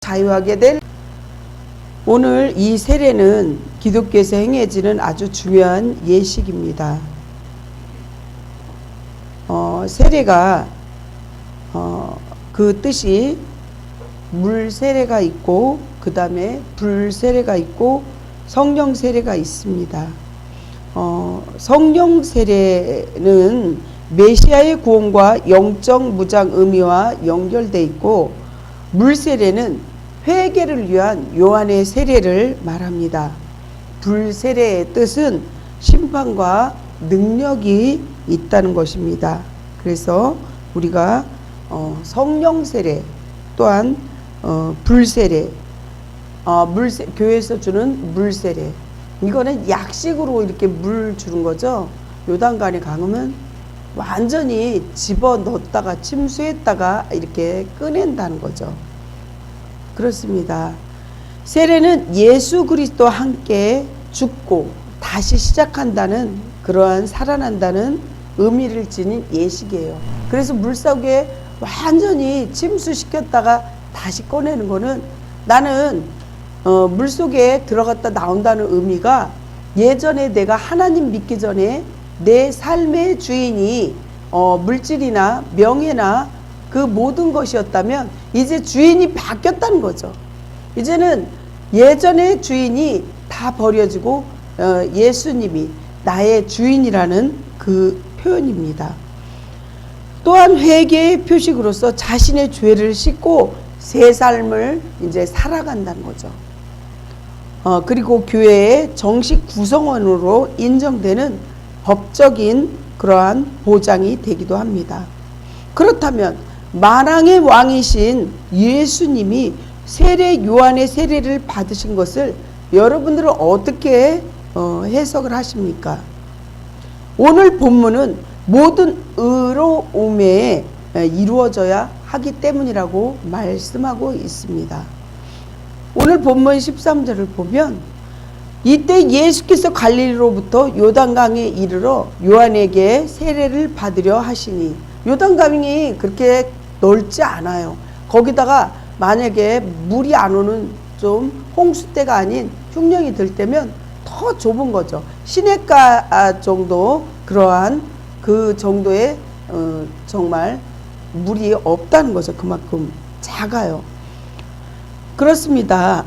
자유하게 될 오늘 이 세례는 기독교에서 행해지는 아주 중요한 예식입니다. 세례가 그 뜻이 물 세례가 있고 그 다음에 불 세례가 있고 성령 세례가 있습니다. 성령 세례는 메시아의 구원과 영적 무장 의미와 연결되어 있고, 물 세례는 회개를 위한 요한의 세례를 말합니다. 불 세례의 뜻은 심판과 능력이 있다는 것입니다. 그래서 우리가 성령 세례 또한 불 세례, 교회에서 주는 물 세례, 이거는 약식으로 이렇게 물 주는 거죠. 요단강에 가면 완전히 집어 넣었다가 침수했다가 이렇게 꺼낸다는 거죠. 그렇습니다. 세례는 예수 그리스도와 함께 죽고 다시 시작한다는, 그러한 살아난다는 의미를 지닌 예식이에요. 그래서 물속에 완전히 침수시켰다가 다시 꺼내는 거는, 나는 물속에 들어갔다 나온다는 의미가, 예전에 내가 하나님 믿기 전에 내 삶의 주인이 물질이나 명예나 그 모든 것이었다면 이제 주인이 바뀌었다는 거죠. 이제는 예전의 주인이 다 버려지고 예수님이 나의 주인이라는 그 표현입니다. 또한 회개의 표식으로서 자신의 죄를 씻고 새 삶을 이제 살아간다는 거죠. 그리고 교회의 정식 구성원으로 인정되는 법적인 그러한 보장이 되기도 합니다. 그렇다면 만왕의 왕이신 예수님이 세례 요한의 세례를 받으신 것을 여러분들은 어떻게 해석을 하십니까? 오늘 본문은 모든 의로움에 이루어져야 하기 때문이라고 말씀하고 있습니다. 오늘 본문 13절을 보면, 이때 예수께서 갈릴리로부터 요단강에 이르러 요한에게 세례를 받으려 하시니, 요단강이 그렇게 넓지 않아요. 거기다가 만약에 물이 안 오는 좀 홍수 때가 아닌 흉년이 들 때면 더 좁은 거죠. 시냇가 정도, 그러한 그 정도의 정말 물이 없다는 거죠. 그만큼 작아요. 그렇습니다.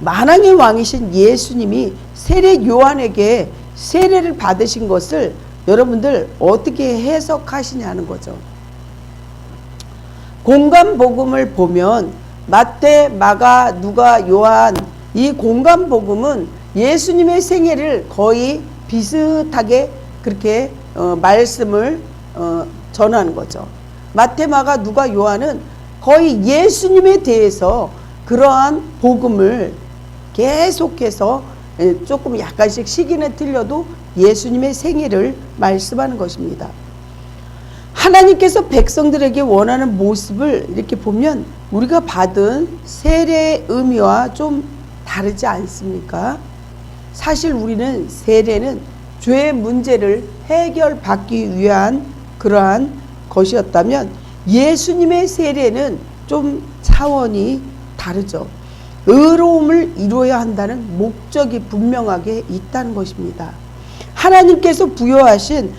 만왕의 왕이신 예수님이 세례 요한에게 세례를 받으신 것을 여러분들 어떻게 해석하시냐는 거죠. 공간복음을 보면 마태, 마가, 누가, 요한, 이 공간복음은 예수님의 생애를 거의 비슷하게 그렇게 말씀을 전하는 거죠. 마태, 마가, 누가, 요한은 거의 예수님에 대해서 그러한 복음을 계속해서 조금 약간씩 시기는 틀려도 예수님의 생애를 말씀하는 것입니다. 하나님께서 백성들에게 원하는 모습을 이렇게 보면 우리가 받은 세례의 의미와 좀 다르지 않습니까? 사실 우리는 세례는 죄의 문제를 해결받기 위한 그러한 것이었다면, 예수님의 세례는 좀 차원이 다르죠. 의로움을 이루어야 한다는 목적이 분명하게 있다는 것입니다. 하나님께서 부여하신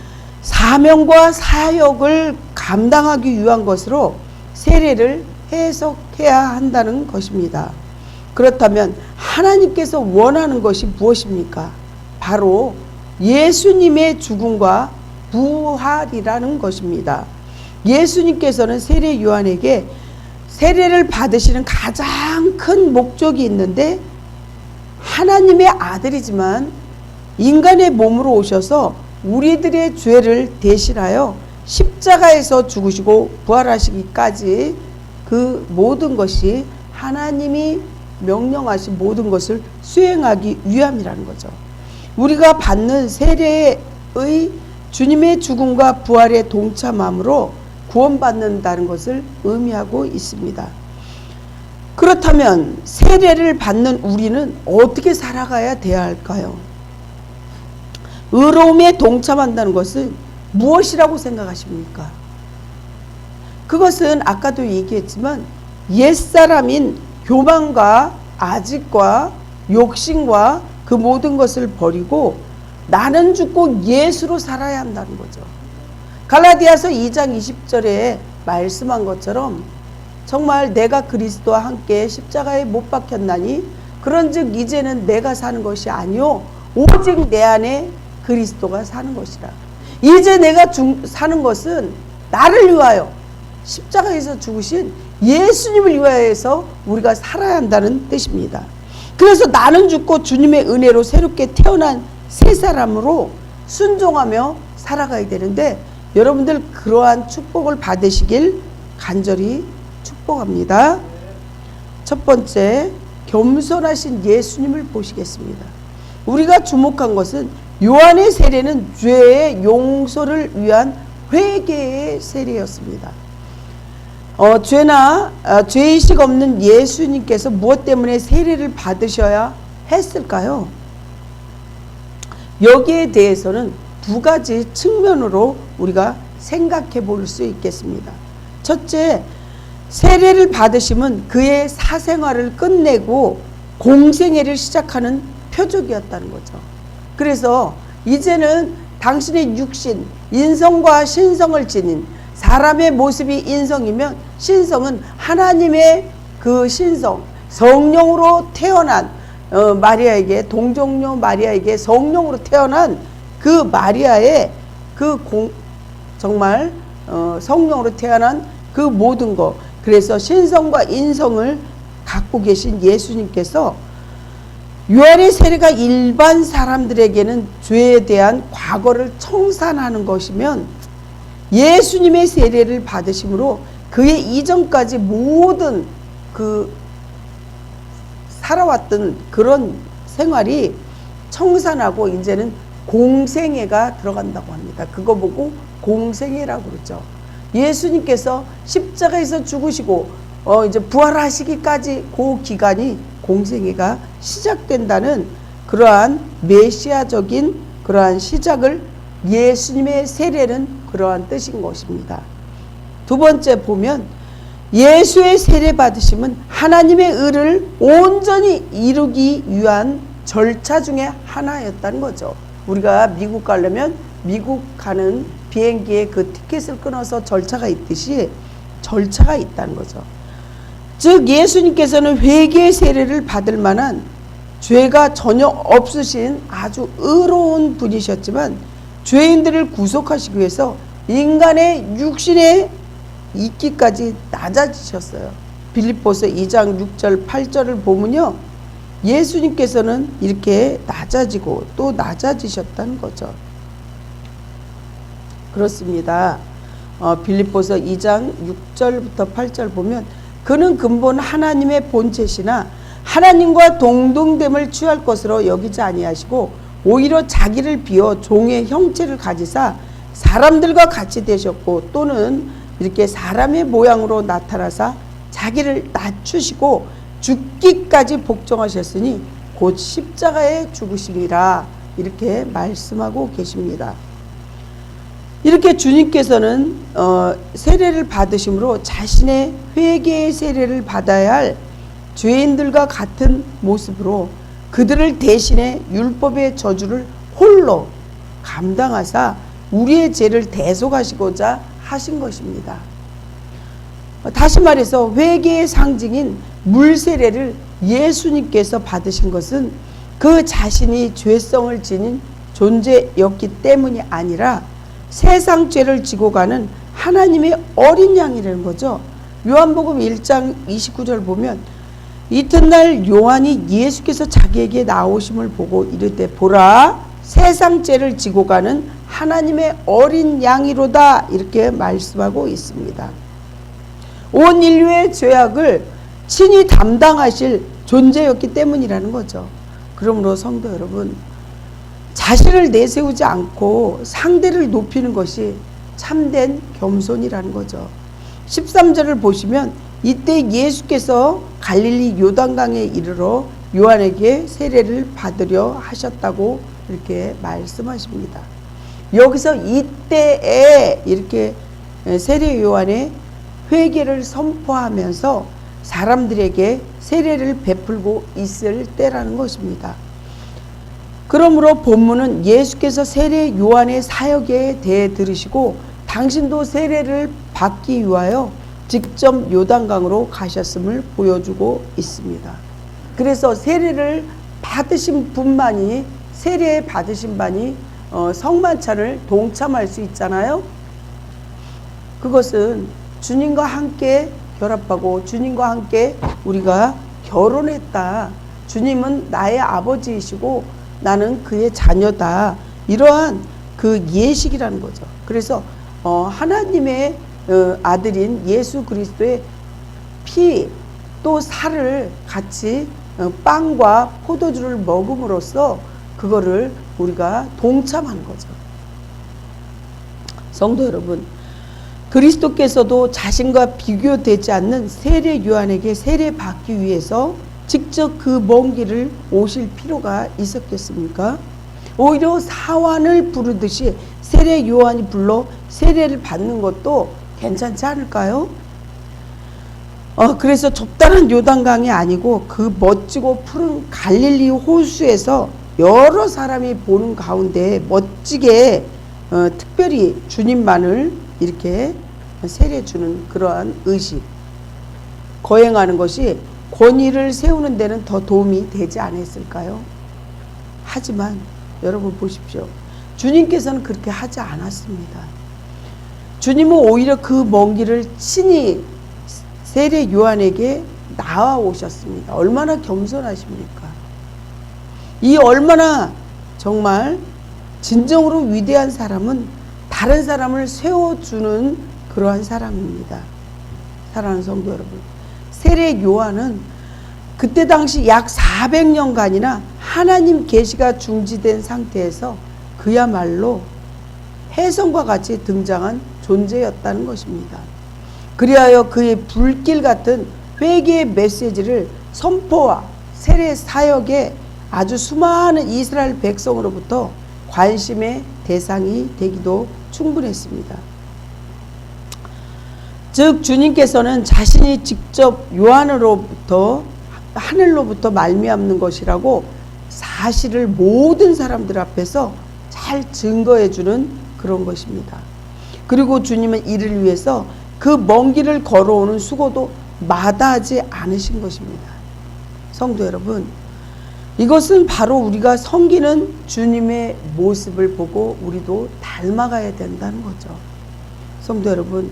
사명과 사역을 감당하기 위한 것으로 세례를 해석해야 한다는 것입니다. 그렇다면 하나님께서 원하는 것이 무엇입니까? 바로 예수님의 죽음과 부활이라는 것입니다. 예수님께서는 세례 요한에게 세례를 받으시는 가장 큰 목적이 있는데, 하나님의 아들이지만 인간의 몸으로 오셔서 우리들의 죄를 대신하여 십자가에서 죽으시고 부활하시기까지 그 모든 것이 하나님이 명령하신 모든 것을 수행하기 위함이라는 거죠. 우리가 받는 세례의 주님의 죽음과 부활에 동참함으로 구원받는다는 것을 의미하고 있습니다. 그렇다면 세례를 받는 우리는 어떻게 살아가야 돼야 할까요? 의로움에 동참한다는 것은 무엇이라고 생각하십니까? 그것은 아까도 얘기했지만 옛사람인 교만과 아집과 욕심과 그 모든 것을 버리고 나는 죽고 예수로 살아야 한다는 거죠. 갈라디아서 2장 20절에 말씀한 것처럼 정말 내가 그리스도와 함께 십자가에 못 박혔나니 그런즉 이제는 내가 사는 것이 아니요 오직 내 안에 그리스도가 사는 것이라. 이제 내가 사는 것은 나를 위하여 십자가에서 죽으신 예수님을 위하여서 우리가 살아야 한다는 뜻입니다. 그래서 나는 죽고 주님의 은혜로 새롭게 태어난 새 사람으로 순종하며 살아가야 되는데, 여러분들 그러한 축복을 받으시길 간절히 축복합니다. 첫 번째, 겸손하신 예수님을 보시겠습니다. 우리가 주목한 것은 요한의 세례는 죄의 용서를 위한 회개의 세례였습니다. 죄의식 없는 예수님께서 무엇 때문에 세례를 받으셔야 했을까요? 여기에 대해서는 두 가지 측면으로 우리가 생각해 볼 수 있겠습니다. 첫째, 세례를 받으심은 그의 사생활을 끝내고 공생애를 시작하는 표적이었다는 거죠. 그래서 이제는 당신의 육신, 인성과 신성을 지닌 사람의 모습이 인성이면 신성은 하나님의 그 신성, 성령으로 태어난 마리아에게, 동정녀 마리아에게 성령으로 태어난 그 마리아의 정말 성령으로 태어난 그 모든 것, 그래서 신성과 인성을 갖고 계신 예수님께서 요한의 세례가 일반 사람들에게는 죄에 대한 과거를 청산하는 것이면, 예수님의 세례를 받으심으로 그의 이전까지 모든 그 살아왔던 그런 생활이 청산하고 이제는 공생애가 들어간다고 합니다. 그거 보고 공생애라고 그러죠. 예수님께서 십자가에서 죽으시고 이제 부활하시기까지 그 기간이 공생애가 시작된다는 그러한 메시아적인 그러한 시작을, 예수님의 세례는 그러한 뜻인 것입니다. 두 번째 보면 예수의 세례 받으심은 하나님의 의를 온전히 이루기 위한 절차 중에 하나였다는 거죠. 우리가 미국 가려면 미국 가는 비행기에 그 티켓을 끊어서 절차가 있듯이 절차가 있다는 거죠. 즉 예수님께서는 회개의 세례를 받을 만한 죄가 전혀 없으신 아주 의로운 분이셨지만, 죄인들을 구속하시기 위해서 인간의 육신에 있기까지 낮아지셨어요. 빌립보서 2장 6절 8절을 보면요, 예수님께서는 이렇게 낮아지고 또 낮아지셨다는 거죠. 그렇습니다. 빌립보서 2장 6절부터 8절 보면, 그는 근본 하나님의 본체시나 하나님과 동등됨을 취할 것으로 여기지 아니하시고 오히려 자기를 비워 종의 형체를 가지사 사람들과 같이 되셨고, 또는 이렇게 사람의 모양으로 나타나사 자기를 낮추시고 죽기까지 복종하셨으니 곧 십자가에 죽으시리라, 이렇게 말씀하고 계십니다. 이렇게 주님께서는 세례를 받으심으로 자신의 회개의 세례를 받아야 할 죄인들과 같은 모습으로 그들을 대신해 율법의 저주를 홀로 감당하사 우리의 죄를 대속하시고자 하신 것입니다. 다시 말해서 회개의 상징인 물세례를 예수님께서 받으신 것은 그 자신이 죄성을 지닌 존재였기 때문이 아니라 세상 죄를 지고 가는 하나님의 어린 양이라는 거죠. 요한복음 1장 29절 보면, 이튿날 요한이 예수께서 자기에게 나오심을 보고 이르되 보라, 세상 죄를 지고 가는 하나님의 어린 양이로다, 이렇게 말씀하고 있습니다. 온 인류의 죄악을 친히 담당하실 존재였기 때문이라는 거죠. 그러므로 성도 여러분, 자신을 내세우지 않고 상대를 높이는 것이 참된 겸손이라는 거죠. 13절을 보시면, 이때 예수께서 갈릴리 요단강에 이르러 요한에게 세례를 받으려 하셨다고 이렇게 말씀하십니다. 여기서 이때에 이렇게 세례 요한의 회개를 선포하면서 사람들에게 세례를 베풀고 있을 때라는 것입니다. 그러므로 본문은 예수께서 세례 요한의 사역에 대해 들으시고 당신도 세례를 받기 위하여 직접 요단강으로 가셨음을 보여주고 있습니다. 그래서 세례를 받으신 분만이, 세례 받으신 분이 성만찬을 동참할 수 있잖아요. 그것은 주님과 함께 결합하고 주님과 함께 우리가 결혼했다. 주님은 나의 아버지이시고 나는 그의 자녀다. 이러한 그 예식이라는 거죠. 그래서 하나님의 아들인 예수 그리스도의 피 또 살을 같이 빵과 포도주를 먹음으로써 그거를 우리가 동참하는 거죠. 성도 여러분, 그리스도께서도 자신과 비교되지 않는 세례 요한에게 세례 받기 위해서 직접 그 먼 길을 오실 필요가 있었겠습니까? 오히려 사환을 부르듯이 세례 요한이 불러 세례를 받는 것도 괜찮지 않을까요? 그래서 좁다란 요단강이 아니고 그 멋지고 푸른 갈릴리 호수에서 여러 사람이 보는 가운데 멋지게 특별히 주님만을 이렇게 세례 주는 그러한 의식, 거행하는 것이 권위를 세우는 데는 더 도움이 되지 않았을까요? 하지만 여러분 보십시오. 주님께서는 그렇게 하지 않았습니다. 주님은 오히려 그 먼 길을 친히 세례 요한에게 나와 오셨습니다. 얼마나 겸손하십니까? 이 얼마나 정말 진정으로 위대한 사람은 다른 사람을 세워주는 그러한 사람입니다. 사랑하는 성도 여러분, 세례 요한은 그때 당시 약 400년간이나 하나님 계시가 중지된 상태에서 그야말로 혜성과 같이 등장한 존재였다는 것입니다. 그리하여 그의 불길 같은 회개의 메시지를 선포와 세례 사역에 아주 수많은 이스라엘 백성으로부터 관심의 대상이 되기도 충분했습니다. 즉 주님께서는 자신이 직접 요한으로부터 하늘로부터 말미암는 것이라고 사실을 모든 사람들 앞에서 잘 증거해 주는 그런 것입니다. 그리고 주님은 이를 위해서 그 먼 길을 걸어오는 수고도 마다하지 않으신 것입니다. 성도 여러분, 이것은 바로 우리가 섬기는 주님의 모습을 보고 우리도 닮아가야 된다는 거죠. 성도 여러분,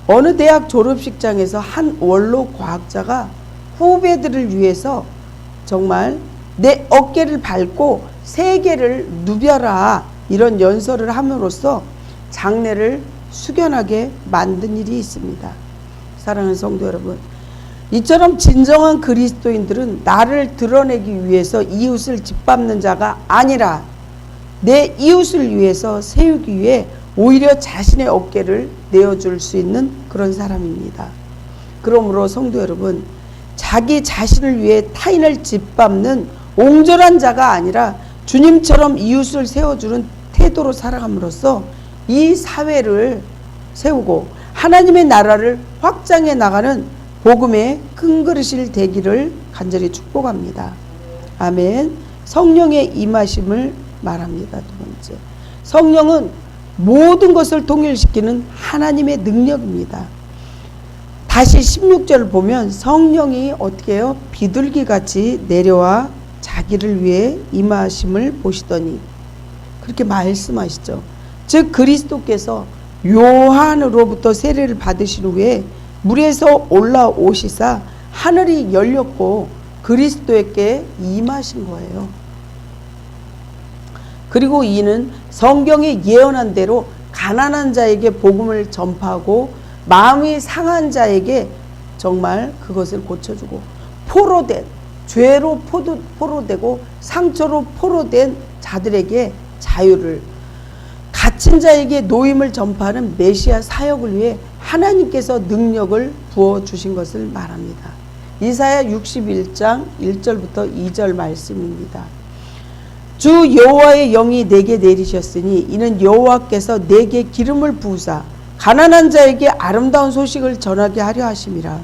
어느 대학 졸업식장에서 한 원로 과학자가 후배들을 위해서 정말 내 어깨를 밟고 세계를 누벼라 이런 연설을 함으로써 장래를 숙연하게 만든 일이 있습니다. 사랑하는 성도 여러분, 이처럼 진정한 그리스도인들은 나를 드러내기 위해서 이웃을 짓밟는 자가 아니라 내 이웃을 위해서 세우기 위해 오히려 자신의 어깨를 내어줄 수 있는 그런 사람입니다. 그러므로 성도 여러분, 자기 자신을 위해 타인을 짓밟는 옹졸한 자가 아니라 주님처럼 이웃을 세워주는 태도로 살아감으로써 이 사회를 세우고 하나님의 나라를 확장해 나가는 복음의 큰 그릇이 되기를 간절히 축복합니다. 아멘. 성령의 임하심을 말합니다. 두 번째, 성령은 모든 것을 통일시키는 하나님의 능력입니다. 다시 16절을 보면 성령이 어떻게 해요? 비둘기같이 내려와 자기를 위해 임하심을 보시더니 그렇게 말씀하시죠. 즉 그리스도께서 요한으로부터 세례를 받으신 후에 물에서 올라오시사 하늘이 열렸고 그리스도에게 임하신 거예요. 그리고 이는 성경에 예언한 대로 가난한 자에게 복음을 전파하고 마음이 상한 자에게 정말 그것을 고쳐주고 포로된 죄로 포로되고 상처로 포로된 자들에게 자유를, 갇힌 자에게 노임을 전파하는 메시아 사역을 위해 하나님께서 능력을 부어주신 것을 말합니다. 이사야 61장 1절부터 2절 말씀입니다. 주 여호와의 영이 내게 내리셨으니 이는 여호와께서 내게 기름을 부으사 가난한 자에게 아름다운 소식을 전하게 하려 하심이라.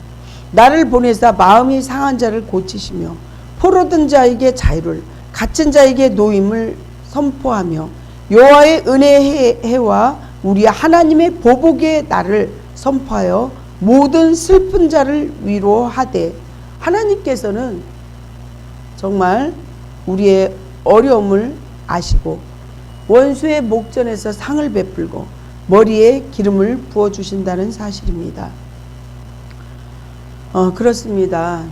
나를 보내사 마음이 상한 자를 고치시며 포로된 자에게 자유를, 갇힌 자에게 노임을 선포하며 여호와의 은혜의 해와 우리 하나님의 보복의 날을 선포하여 모든 슬픈 자를 위로하되. 하나님께서는 정말 우리의 어려움을 아시고 원수의 목전에서 상을 베풀고 머리에 기름을 부어주신다는 사실입니다. 그렇습니다.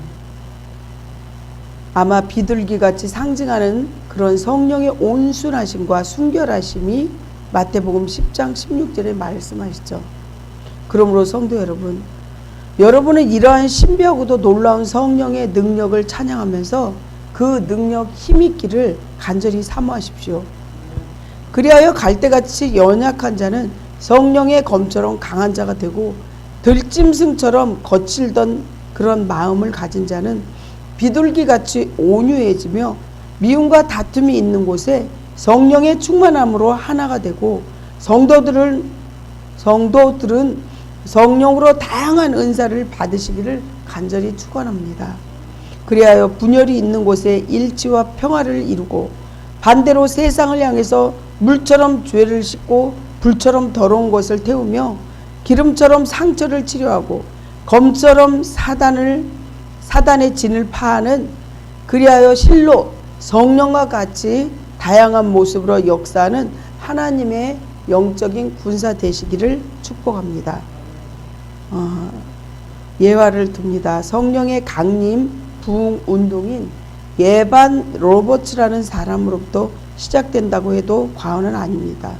아마 비둘기같이 상징하는 그런 성령의 온순하심과 순결하심이 마태복음 10장 16절에 말씀하시죠. 그러므로 성도 여러분, 여러분은 이러한 신비하고도 놀라운 성령의 능력을 찬양하면서 그 능력 힘있기를 간절히 사모하십시오. 그리하여 갈대같이 연약한 자는 성령의 검처럼 강한 자가 되고 들짐승처럼 거칠던 그런 마음을 가진 자는 비둘기같이 온유해지며 미움과 다툼이 있는 곳에 성령의 충만함으로 하나가 되고 성도들은 성령으로 다양한 은사를 받으시기를 간절히 축원합니다. 그리하여 분열이 있는 곳에 일치와 평화를 이루고 반대로 세상을 향해서 물처럼 죄를 씻고 불처럼 더러운 것을 태우며 기름처럼 상처를 치료하고 검처럼 사단의 진을 파하는, 그리하여 실로 성령과 같이 다양한 모습으로 역사하는 하나님의 영적인 군사 되시기를 축복합니다. 예화를 둡니다. 성령의 강림 부흥 운동인 에반 로버츠라는 사람으로부터 시작된다고 해도 과언은 아닙니다.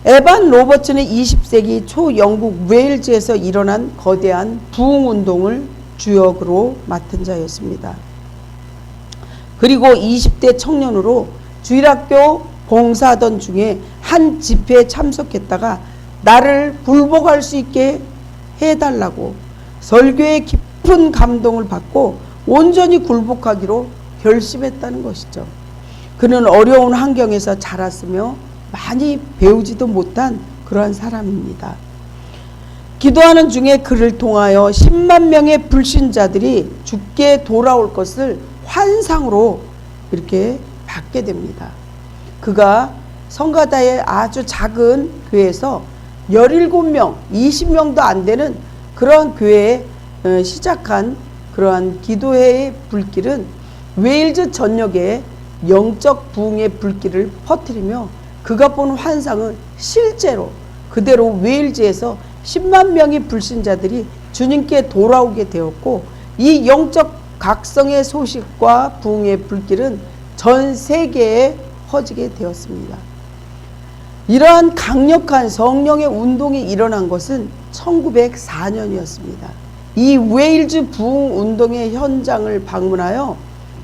에반 로버츠는 20세기 초 영국 웨일즈에서 일어난 거대한 부흥 운동을 주역으로 맡은 자였습니다. 그리고 20대 청년으로 주일학교 봉사하던 중에 한 집회에 참석했다가 나를 불복할 수 있게 해달라고 설교에 깊은 감동을 받고 온전히 굴복하기로 결심했다는 것이죠. 그는 어려운 환경에서 자랐으며 많이 배우지도 못한 그러한 사람입니다. 기도하는 중에 그를 통하여 10만 명의 불신자들이 죽게 돌아올 것을 환상으로 이렇게 받게 됩니다. 그가 성가다의 아주 작은 교회에서 17명, 20명도 안 되는 그러한 교회에 시작한 그러한 기도회의 불길은 웨일즈 전역에 영적 부흥의 불길을 퍼뜨리며 그가 본 환상은 실제로 그대로 웨일즈에서 10만 명의 불신자들이 주님께 돌아오게 되었고, 이 영적 각성의 소식과 부흥의 불길은 전 세계에 퍼지게 되었습니다. 이러한 강력한 성령의 운동이 일어난 것은 1904년이었습니다. 이 웨일즈 부흥 운동의 현장을 방문하여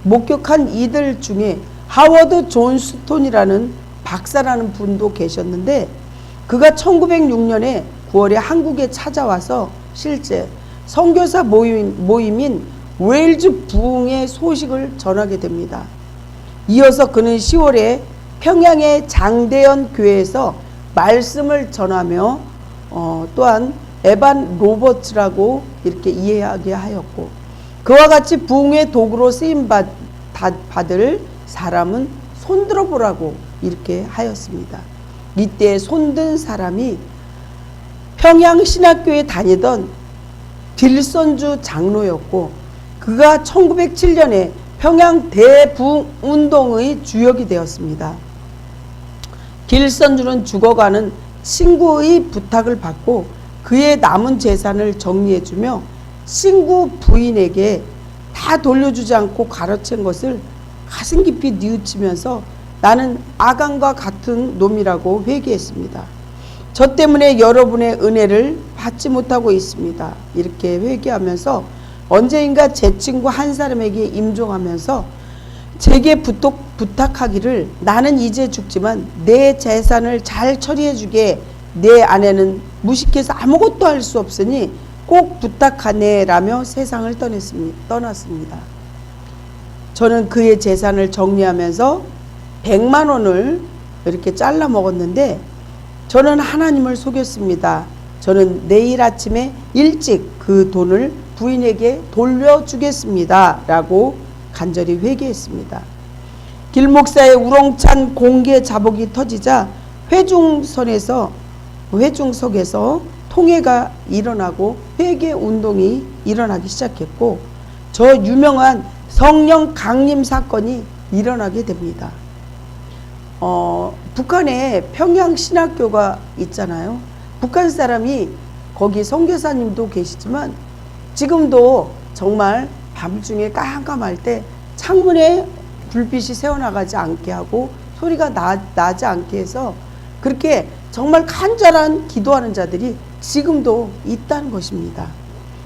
목격한 이들 중에 하워드 존스톤이라는 박사라는 분도 계셨는데, 그가 1906년에 9월에 한국에 찾아와서 실제 선교사 모임인 웨일즈 부흥의 소식을 전하게 됩니다. 이어서 그는 10월에 평양의 장대현 교회에서 말씀을 전하며 또한 에반 로버츠라고 이렇게 이해하게 하였고, 그와 같이 부흥의 도구로 쓰임 받을 사람은 손들어 보라고 이렇게 하였습니다. 이때 손든 사람이 평양신학교에 다니던 딜선주 장로였고, 그가 1907년에 평양 대부흥운동의 주역이 되었습니다. 딜선주는 죽어가는 친구의 부탁을 받고 그의 남은 재산을 정리해주며 친구 부인에게 다 돌려주지 않고 가로챈 것을 가슴 깊이 뉘우치면서 나는 아간과 같은 놈이라고 회개했습니다. 저 때문에 여러분의 은혜를 받지 못하고 있습니다. 이렇게 회개하면서 언제인가 제 친구 한 사람에게 임종하면서 제게 부탁하기를 나는 이제 죽지만 내 재산을 잘 처리해주게 내 아내는 무식해서 아무것도 할 수 없으니 꼭 부탁하네 라며 세상을 떠났습니다. 저는 그의 재산을 정리하면서 100만 원을 이렇게 잘라 먹었는데 저는 하나님을 속였습니다. 저는 내일 아침에 일찍 그 돈을 부인에게 돌려주겠습니다 라고 간절히 회개했습니다. 길 목사의 우렁찬 공개 자복이 터지자 회중석에서 통회가 일어나고 회개 운동이 일어나기 시작했고, 저 유명한 성령 강림 사건이 일어나게 됩니다. 북한에 평양신학교가 있잖아요. 북한 사람이 거기 선교사님도 계시지만 지금도 정말 밤중에 깜깜할 때 창문에 불빛이 새어나가지 않게 하고 소리가 나지 않게 해서 그렇게 정말 간절한 기도하는 자들이 지금도 있다는 것입니다.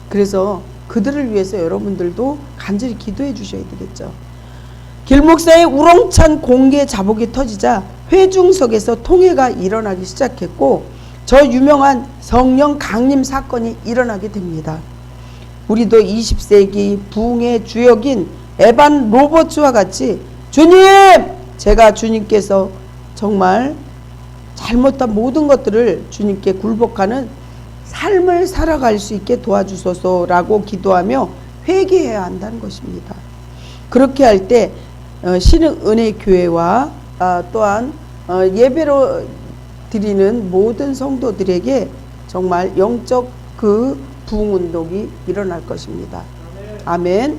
그래서 그들을 위해서 여러분들도 간절히 기도해 주셔야 되겠죠. 길 목사의 우렁찬 공개 자복이 터지자 회중석에서 통회가 일어나기 시작했고, 저 유명한 성령 강림 사건이 일어나게 됩니다. 우리도 20세기 부흥의 주역인 에반 로버츠와 같이 주님! 제가 주님께서 정말 잘못한 모든 것들을 주님께 굴복하는 삶을 살아갈 수 있게 도와주소서라고 기도하며 회개해야 한다는 것입니다. 그렇게 할 때 신은혜교회와 또한 예배로 드리는 모든 성도들에게 정말 영적 그 부흥운동이 일어날 것입니다. 아멘.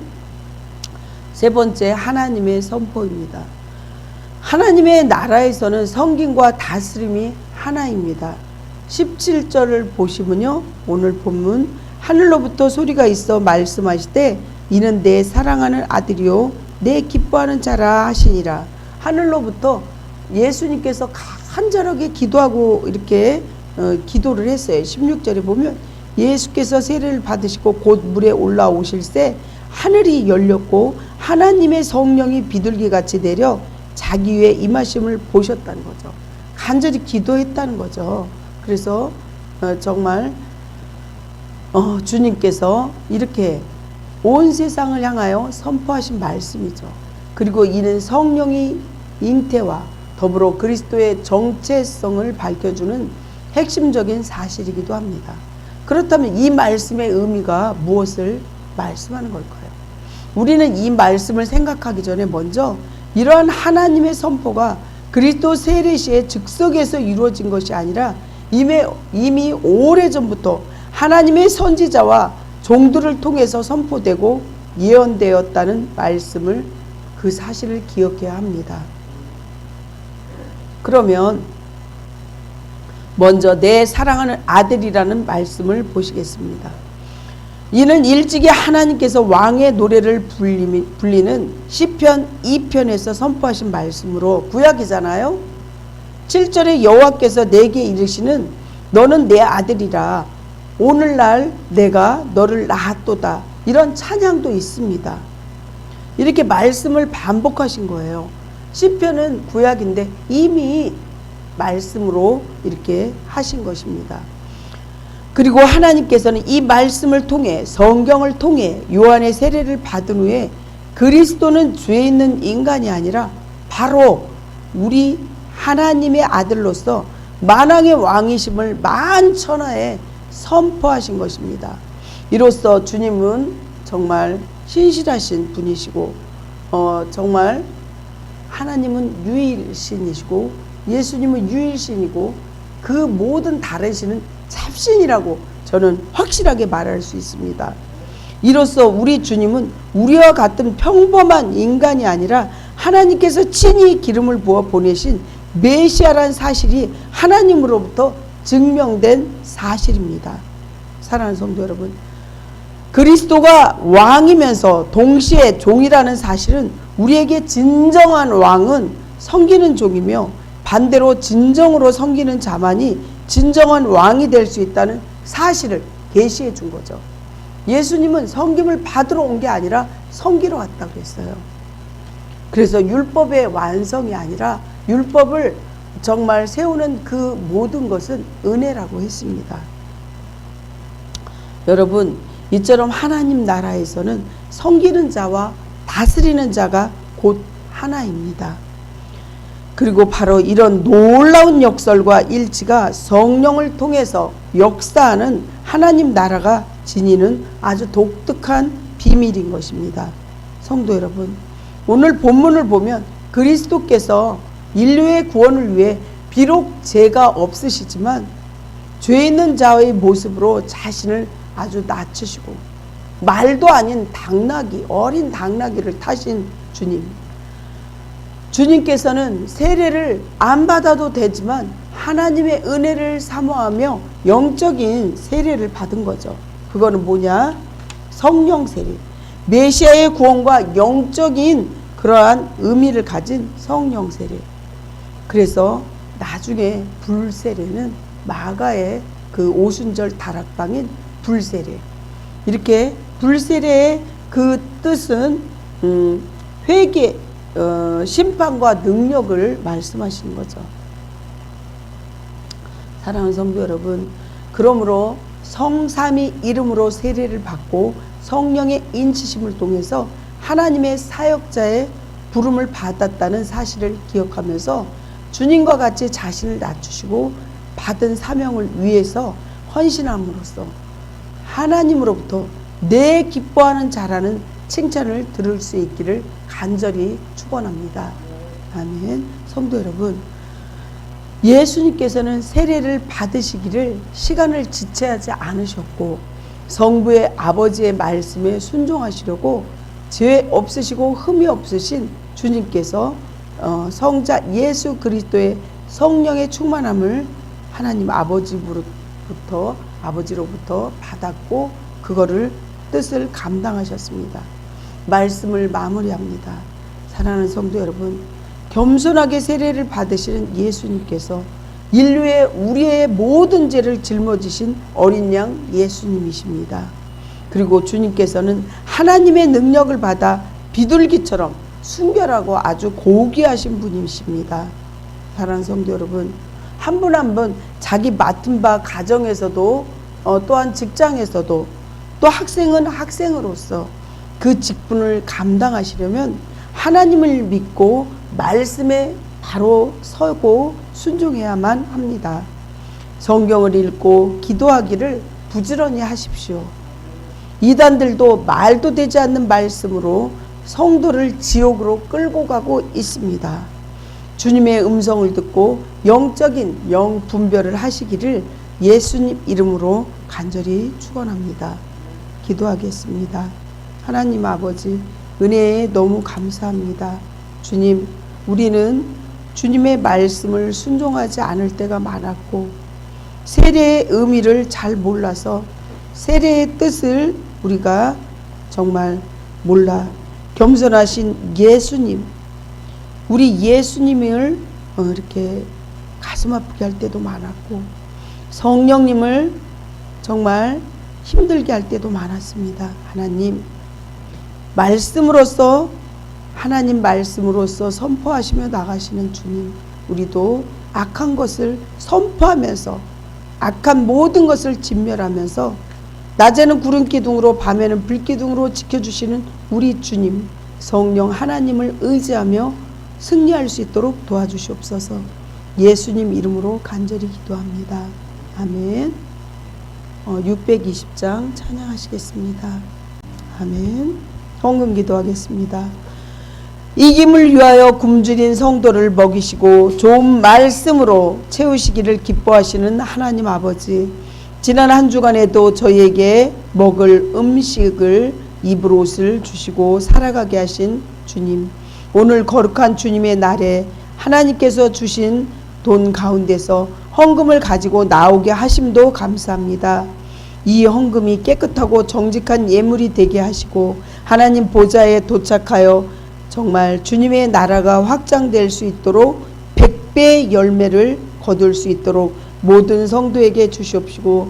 세 번째, 하나님의 선포입니다. 하나님의 나라에서는 섬김과 다스림이 하나입니다. 17절을 보시면요, 오늘 본문 하늘로부터 소리가 있어 말씀하시되 이는 내 사랑하는 아들이요 내 기뻐하는 자라 하시니라. 하늘로부터 예수님께서 간절하게 기도하고 이렇게 기도를 했어요. 16절에 보면 예수께서 세례를 받으시고 곧 물에 올라오실새 하늘이 열렸고 하나님의 성령이 비둘기같이 내려 자기 위에 임하심을 보셨다는 거죠. 간절히 기도했다는 거죠. 그래서 정말 주님께서 이렇게 온 세상을 향하여 선포하신 말씀이죠. 그리고 이는 성령이 잉태와 더불어 그리스도의 정체성을 밝혀주는 핵심적인 사실이기도 합니다. 그렇다면 이 말씀의 의미가 무엇을 말씀하는 걸까요? 우리는 이 말씀을 생각하기 전에 먼저 이러한 하나님의 선포가 그리스도 세례 시에 즉석에서 이루어진 것이 아니라 이미 오래전부터 하나님의 선지자와 종들을 통해서 선포되고 예언되었다는 말씀을, 그 사실을 기억해야 합니다. 그러면 먼저 내 사랑하는 아들이라는 말씀을 보시겠습니다. 이는 일찍이 하나님께서 왕의 노래를 불리는 시편 2편에서 선포하신 말씀으로, 구약이잖아요. 7절에 여호와께서 내게 이르시는 너는 내 아들이라 오늘날 내가 너를 낳았도다, 이런 찬양도 있습니다. 이렇게 말씀을 반복하신 거예요. 시편은 구약인데 이미 말씀으로 이렇게 하신 것입니다. 그리고 하나님께서는 이 말씀을 통해, 성경을 통해 요한의 세례를 받은 후에 그리스도는 죄 있는 인간이 아니라 바로 우리 하나님의 아들로서 만왕의 왕이심을 만천하에 선포하신 것입니다. 이로써 주님은 정말 신실하신 분이시고 정말 하나님은 유일신이시고 예수님은 유일신이고 그 모든 다른 신은 잡신이라고 저는 확실하게 말할 수 있습니다. 이로써 우리 주님은 우리와 같은 평범한 인간이 아니라 하나님께서 친히 기름을 부어 보내신 메시아라는 사실이 하나님으로부터 증명된 사실입니다. 사랑하는 성도 여러분, 그리스도가 왕이면서 동시에 종이라는 사실은 우리에게 진정한 왕은 섬기는 종이며 반대로 진정으로 섬기는 자만이 진정한 왕이 될 수 있다는 사실을 계시해 준 거죠. 예수님은 섬김을 받으러 온 게 아니라 섬기러 왔다고 했어요. 그래서 율법의 완성이 아니라 율법을 정말 세우는 그 모든 것은 은혜라고 했습니다. 여러분, 이처럼 하나님 나라에서는 섬기는 자와 다스리는 자가 곧 하나입니다. 그리고 바로 이런 놀라운 역설과 일치가 성령을 통해서 역사하는 하나님 나라가 지니는 아주 독특한 비밀인 것입니다. 성도 여러분, 오늘 본문을 보면 그리스도께서 인류의 구원을 위해 비록 죄가 없으시지만 죄 있는 자의 모습으로 자신을 아주 낮추시고 말도 아닌 당나귀, 어린 당나귀를 타신 주님. 주님께서는 세례를 안 받아도 되지만 하나님의 은혜를 사모하며 영적인 세례를 받은 거죠. 그거는 뭐냐? 성령 세례. 메시아의 구원과 영적인 그러한 의미를 가진 성령 세례. 그래서 나중에 불세례는 마가의 그 오순절 다락방인 불세례. 이렇게 불세례의 그 뜻은 회개, 심판과 능력을 말씀하시는 거죠. 사랑하는 성도 여러분, 그러므로 성삼위 이름으로 세례를 받고 성령의 인치심을 통해서 하나님의 사역자의 부름을 받았다는 사실을 기억하면서 주님과 같이 자신을 낮추시고 받은 사명을 위해서 헌신함으로써 하나님으로부터 내 기뻐하는 자라는 칭찬을 들을 수 있기를 간절히 축원합니다. 아멘. 성도 여러분, 예수님께서는 세례를 받으시기를 시간을 지체하지 않으셨고 성부의 아버지의 말씀에 순종하시려고 죄 없으시고 흠이 없으신 주님께서 성자 예수 그리스도의 성령의 충만함을 하나님 아버지로부터 받았고 그거를 뜻을 감당하셨습니다. 말씀을 마무리합니다. 사랑하는 성도 여러분, 겸손하게 세례를 받으시는 예수님께서 인류의 우리의 모든 죄를 짊어지신 어린 양 예수님이십니다. 그리고 주님께서는 하나님의 능력을 받아 비둘기처럼 순결하고 아주 고귀하신 분이십니다. 사랑하는 성도 여러분, 한 분 한 분 자기 맡은 바 가정에서도 또한 직장에서도 또 학생은 학생으로서 그 직분을 감당하시려면 하나님을 믿고 말씀에 바로 서고 순종해야만 합니다. 성경을 읽고 기도하기를 부지런히 하십시오. 이단들도 말도 되지 않는 말씀으로 성도를 지옥으로 끌고 가고 있습니다. 주님의 음성을 듣고 영적인 영 분별을 하시기를 예수님 이름으로 간절히 축원합니다. 기도하겠습니다. 하나님 아버지, 은혜에 너무 감사합니다. 주님, 우리는 주님의 말씀을 순종하지 않을 때가 많았고 세례의 의미를 잘 몰라서 세례의 뜻을 우리가 정말 몰라 겸손하신 예수님, 우리 예수님을 이렇게 가슴 아프게 할 때도 많았고 성령님을 정말 힘들게 할 때도 많았습니다. 하나님, 말씀으로서 하나님 말씀으로서 선포하시며 나가시는 주님, 우리도 악한 것을 선포하면서 악한 모든 것을 진멸하면서 낮에는 구름기둥으로 밤에는 불기둥으로 지켜주시는 우리 주님 성령 하나님을 의지하며 승리할 수 있도록 도와주시옵소서. 예수님 이름으로 간절히 기도합니다. 아멘. 620장 찬양하시겠습니다. 아멘. 헌금 기도하겠습니다. 이김을 위하여 굶주린 성도를 먹이시고 좋은 말씀으로 채우시기를 기뻐하시는 하나님 아버지, 지난 한 주간에도 저희에게 먹을 음식을 입을 옷을 주시고 살아가게 하신 주님, 오늘 거룩한 주님의 날에 하나님께서 주신 돈 가운데서 헌금을 가지고 나오게 하심도 감사합니다. 이 헌금이 깨끗하고 정직한 예물이 되게 하시고 하나님 보좌에 도착하여 정말 주님의 나라가 확장될 수 있도록 100배의 열매를 거둘 수 있도록 모든 성도에게 주시옵시고,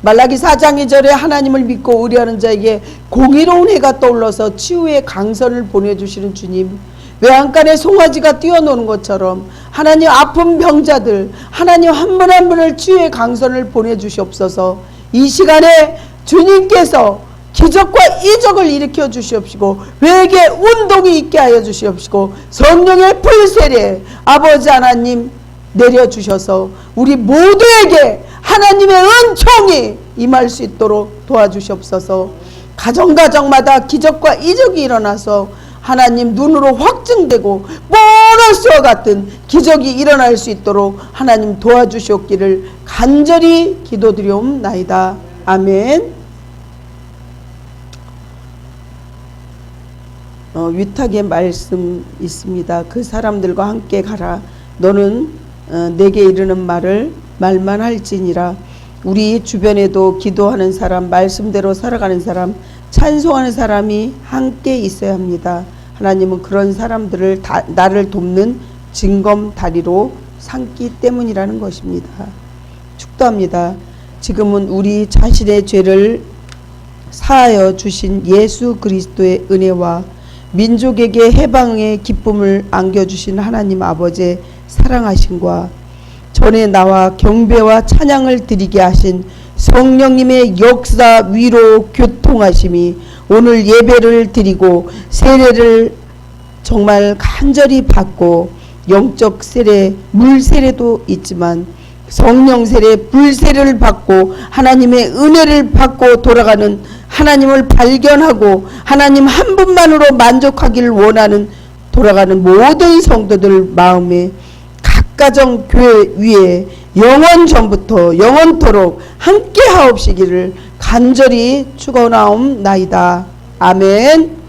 말라기 4장 2절에 하나님을 믿고 의뢰하는 자에게 공의로운 해가 떠올라서 치유의 강선을 보내주시는 주님, 외양간에 송아지가 뛰어노는 것처럼 하나님 아픈 병자들 하나님 한 분 한 분을 치유의 강선을 보내주시옵소서. 이 시간에 주님께서 기적과 이적을 일으켜 주시옵시고 회개 운동이 있게 하여 주시옵시고 성령의 불세례 아버지 하나님 내려주셔서 우리 모두에게 하나님의 은총이 임할 수 있도록 도와주시옵소서. 가정마다 기적과 이적이 일어나서 하나님 눈으로 확증되고 보너스와 같은 기적이 일어날 수 있도록 하나님 도와주시옵기를 간절히 기도드리옵나이다. 아멘. 위탁의 말씀 있습니다. 그 사람들과 함께 가라. 너는 내게 이르는 말만 할지니라. 우리 주변에도 기도하는 사람, 말씀대로 살아가는 사람, 찬송하는 사람이 함께 있어야 합니다. 하나님은 그런 사람들을 나를 돕는 징검다리로 삼기 때문이라는 것입니다. 축도합니다. 지금은 우리 자신의 죄를 사하여 주신 예수 그리스도의 은혜와 민족에게 해방의 기쁨을 안겨주신 하나님 아버지의 사랑하심과 전에 나와 경배와 찬양을 드리게 하신 성령님의 역사 위로 교통하심이 오늘 예배를 드리고 세례를 정말 간절히 받고 영적 세례, 물 세례도 있지만 성령 세례, 불 세례를 받고 하나님의 은혜를 받고 돌아가는 하나님을 발견하고 하나님 한 분만으로 만족하기를 원하는 돌아가는 모든 성도들 마음에 각 가정 교회 위에 영원 전부터 영원토록 함께 하옵시기를 간절히 축원하옵나이다. 아멘.